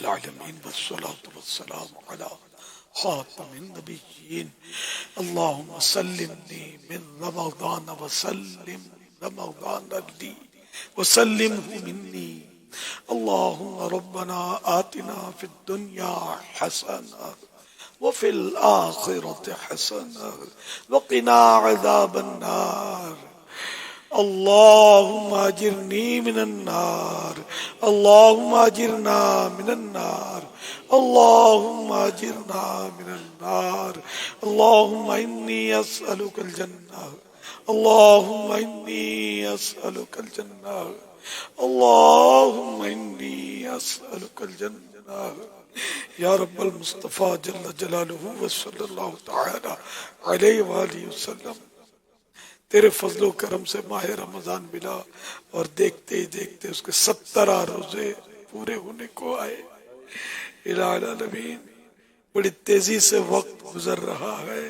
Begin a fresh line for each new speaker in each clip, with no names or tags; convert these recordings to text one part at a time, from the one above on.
العالمین والصلاة والسلام علی خاتم النبیین اللہم سلمنی من رمضان وسلم رمضان لی وسلمه منی اللہم ربنا آتنا فی الدنیا حسنہ وفي الآخرة حسنة وقنا عذاب النار اللهم أجرني من النار اللهم أجرنا من النار اللهم أجرنا من النار اللهم إني أسألك الجنة اللهم إني أسألك الجنة اللهم إني أسألك الجنة یا رب المصطفیٰ جل جلالہ وصلی اللہ تعالی علیہ وآلہ وسلم، تیرے فضل و کرم سے ماہ رمضان ملا اور دیکھتے ہی دیکھتے اس کے 17 روزے پورے ہونے کو آئے۔ الہ العالمین، بڑی تیزی سے وقت گزر رہا ہے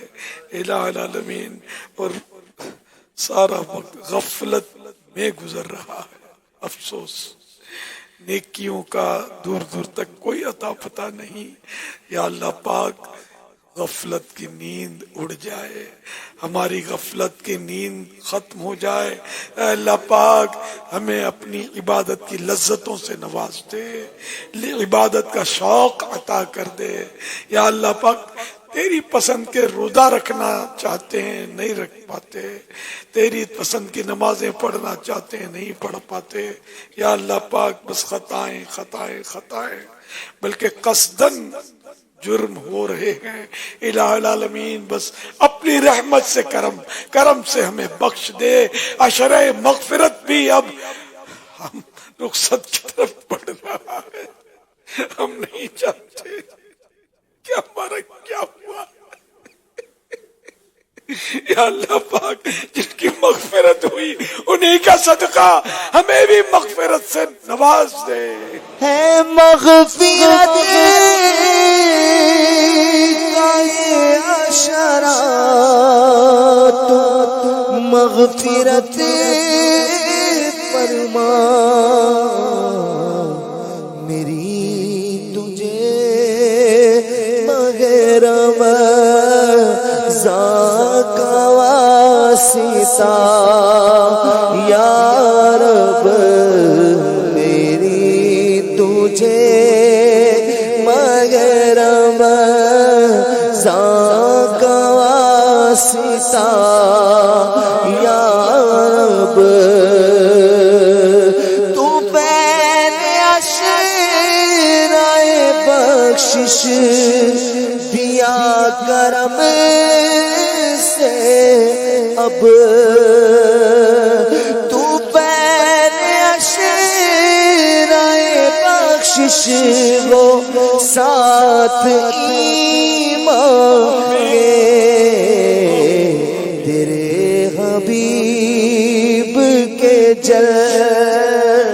الہ العالمین، اور سارا وقت غفلت میں گزر رہا ہے۔ افسوس، نیکیوں کا دور دور تک کوئی عطا پتہ نہیں۔ یا اللہ پاک، غفلت کی نیند اڑ جائے، ہماری غفلت کی نیند ختم ہو جائے۔ اے اللہ پاک، ہمیں اپنی عبادت کی لذتوں سے نواز دے، عبادت کا شوق عطا کر دے۔ یا اللہ پاک، تیری پسند کے روزہ رکھنا چاہتے ہیں نہیں رکھ پاتے، تیری پسند کی نمازیں پڑھنا چاہتے ہیں نہیں پڑھ پاتے۔ یا اللہ پاک، بس خطائیں خطائیں خطائیں بلکہ قصدن جرم ہو رہے ہیں۔ الہ العالمین، بس اپنی رحمت سے کرم سے ہمیں بخش دے۔ عشرہ مغفرت بھی اب ہم رخصت کی طرف بڑھ رہا ہے، ہم نہیں چاہتے کہ ہمارا کیا ہوا۔ یا اللہ پاک، جن کی مغفرت ہوئی انہی کا صدقہ ہمیں بھی مغفرت سے نواز دے۔
ہے مغفرت کا یہ اشارات، مغفرت فرما میری تجھے مغیر کا واسطہ یا رب، میری تجھے مگر کا واسطہ یا رب، تو پہلے عشرۂ بخشش دیا کرم سے، اب تو پہلے عشرۂ بخشش وہ ساتھ ایمان تیرے حبیب کے جلووں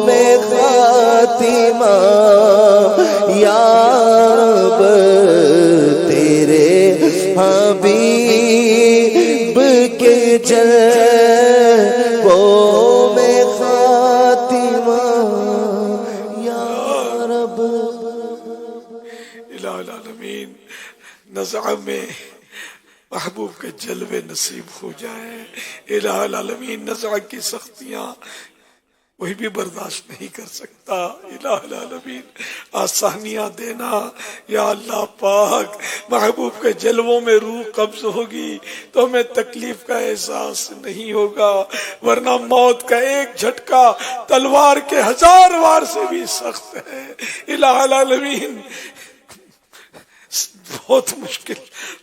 میں خاتمہ یا رب، تیرے حبیب کے جلووں میں خاتمہ یا رب۔
الہ العالمین، نزع میں محبوب کے جلوے نصیب ہو جائیں۔ الہ العالمین، نزع کی سختیاں کوئی بھی برداشت نہیں کر سکتا۔ الہ العالمین، آسانیاں دینا۔ یا اللہ پاک، محبوب کے جلووں میں روح قبض ہوگی تو ہمیں تکلیف کا احساس نہیں ہوگا، ورنہ موت کا ایک جھٹکا تلوار کے 1000 وار سے بھی سخت ہے۔ الہ العالمین، بہت مشکل،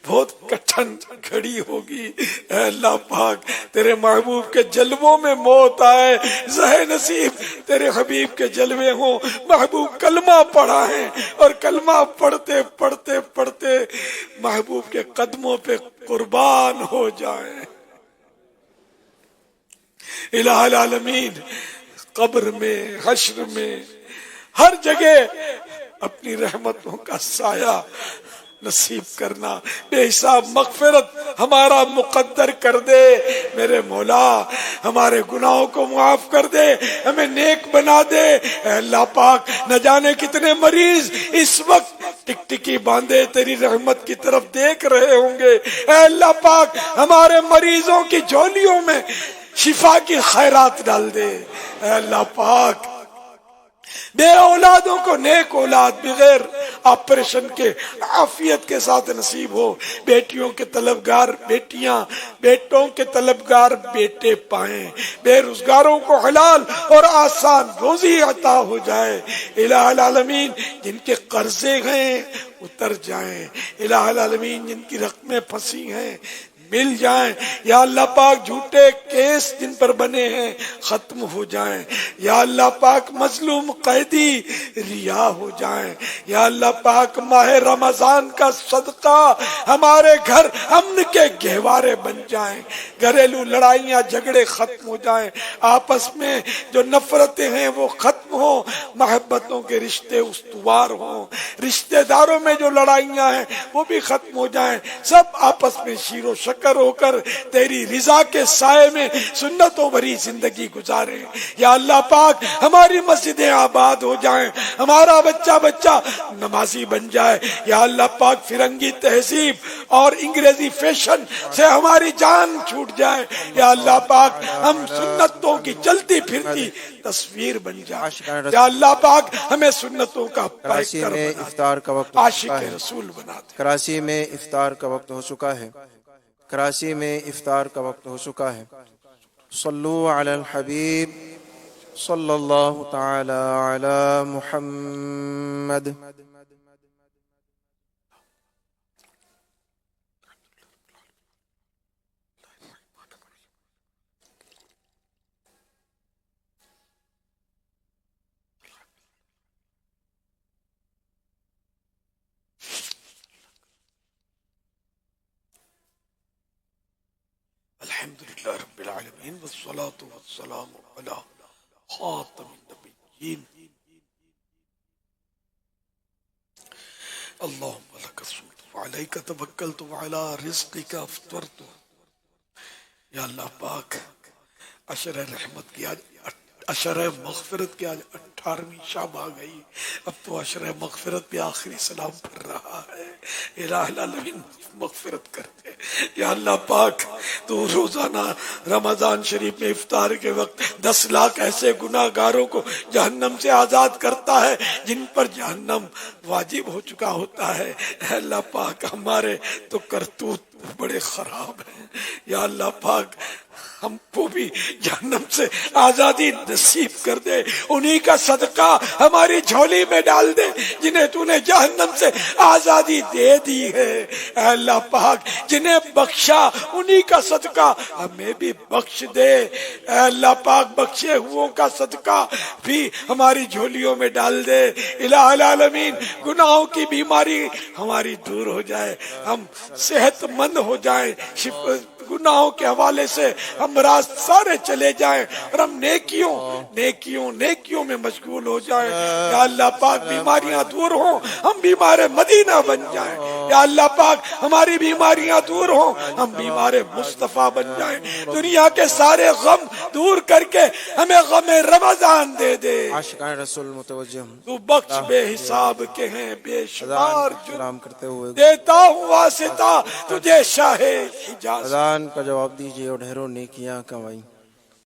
بہت کٹھن گھڑی ہوگی۔ اے اللہ پاک، تیرے محبوب کے جلووں میں موت آئے، زہ نصیب تیرے حبیب کے جلوے ہوں۔ محبوب کلمہ پڑھا ہے اور کلمہ پڑھتے پڑھتے پڑھتے محبوب کے قدموں پہ قربان ہو جائیں۔ الہ العالمین، قبر میں، حشر میں، ہر جگہ اپنی رحمتوں کا سایہ نصیب کرنا، بے حساب مغفرت ہمارا مقدر کر دے میرے مولا، ہمارے گناہوں کو معاف کر دے، ہمیں نیک بنا دے۔ اے اللہ پاک نہ جانے کتنے مریض اس وقت ٹکٹکی باندھے تیری رحمت کی طرف دیکھ رہے ہوں گے۔ اے اللہ پاک ہمارے مریضوں کی جھولیوں میں شفا کی خیرات ڈال دے۔ اے اللہ پاک بے اولادوں کو نیک اولاد بغیر آپریشن کے عافیت کے ساتھ نصیب ہو، بیٹیوں کے طلبگار بیٹیاں، بیٹوں کے طلبگار بیٹے پائیں، بے روزگاروں کو حلال اور آسان روزی عطا ہو جائے۔ الہ العالمین جن کے قرضے ہیں اتر جائیں، الہ العالمین جن کی رقمیں پھنسی ہیں مل جائیں، یا اللہ پاک جھوٹے کیس جن پر بنے ہیں ختم ہو جائیں، یا اللہ پاک مظلوم قیدی رہا ہو جائیں، یا اللہ پاک ماہ رمضان کا صدقہ ہمارے گھر امن کے گہوارے بن جائیں، گھریلو لڑائیاں جھگڑے ختم ہو جائیں، آپس میں جو نفرتیں ہیں وہ ختم ہوں، محبتوں کے رشتے استوار ہوں، رشتہ داروں میں جو لڑائیاں ہیں وہ بھی ختم ہو جائیں، سب آپس میں شیر و شکر ہو کر تیری رضا کے سائے میں سنتوں بھری زندگی گزاریں۔ یا اللہ پاک ہماری مسجدیں آباد ہو جائیں، ہمارا بچہ بچہ نمازی بن جائے، یا اللہ پاک فرنگی تہذیب اور انگریزی فیشن سے ہماری جان چھوٹ جائے، یا اللہ پاک ہم سنتوں کی چلتی پھرتی تصویر بن جائے، یا اللہ پاک ہمیں سنتوں کا
کراچی
پیکر
میں
بنا دے،
افطار کا وقت ہو
عاشق
چکا ہے۔
رسول بنا دے۔
کراچی میں افطار کا وقت ہو چکا ہے۔ کراچی میں افطار کا وقت ہو چکا ہے۔ صلو علی الحبیب صلی اللہ تعالی علی محمد۔
الحمدللہ رب العالمین والصلاة والسلام علی خاتم النبیین اللہم لک الصمت وعلیک توکلت وعلی رزقک افطرت۔ یا اللہ پاک عشر رحمت کی آج عشر مغفرت کی آج 18ویں شب آ گئی، اب تو عشر مغفرت پہ آخری سلام پڑھ رہا ہے۔ الہ العالمین مغفرت کر دے۔ یا اللہ پاک تو روزانہ رمضان شریف میں افطار کے وقت 10 لاکھ ایسے گناہ گاروں کو جہنم سے آزاد کرتا ہے جن پر جہنم واجب ہو چکا ہوتا ہے۔ اے اللہ پاک ہمارے تو کرتوت بڑے خراب ہیں، یا اللہ پاک ہم کو بھی جہنم سے آزادی نصیب کر دے، انہی کا صدقہ ہماری جھولی میں ڈال دے جنہیں تو نے جہنم سے آزادی دے دی ہے۔ اے اللہ پاک جنہیں بخشا انہی کا صدقہ ہمیں بھی بخش دے۔ اے اللہ پاک بخشے ہوں کا صدقہ بھی ہماری جھولیوں میں ڈال دے۔ الہ العالمین گناہوں کی بیماری ہماری دور ہو جائے، ہم صحت مند ہو جائیں، گناہوں کے حوالے سے ہم راز سارے چلے جائیں اور ہم نیکیوں میں مشغول ہو جائیں۔ یا اللہ پاک بیماریاں دور ہوں، ہم بیمار مدینہ بن جائیں۔ یا اللہ پاک ہماری بیماریاں دور ہوں، ہم بیمار مصطفیٰ بن جائیں۔ دنیا کے سارے غم دور کر کے ہمیں غم رمضان دے دے۔
عاشقان رسول متوجہ ہوں،
تو بخش بے حساب کے ہیں بے شمار
سلام کرتے ہوئے
دیتا ہوں واسطہ تجھے شاہ حجاز۔
اذان کا جواب دیجیے اور ڈھیروں نیکیاں کمائیں۔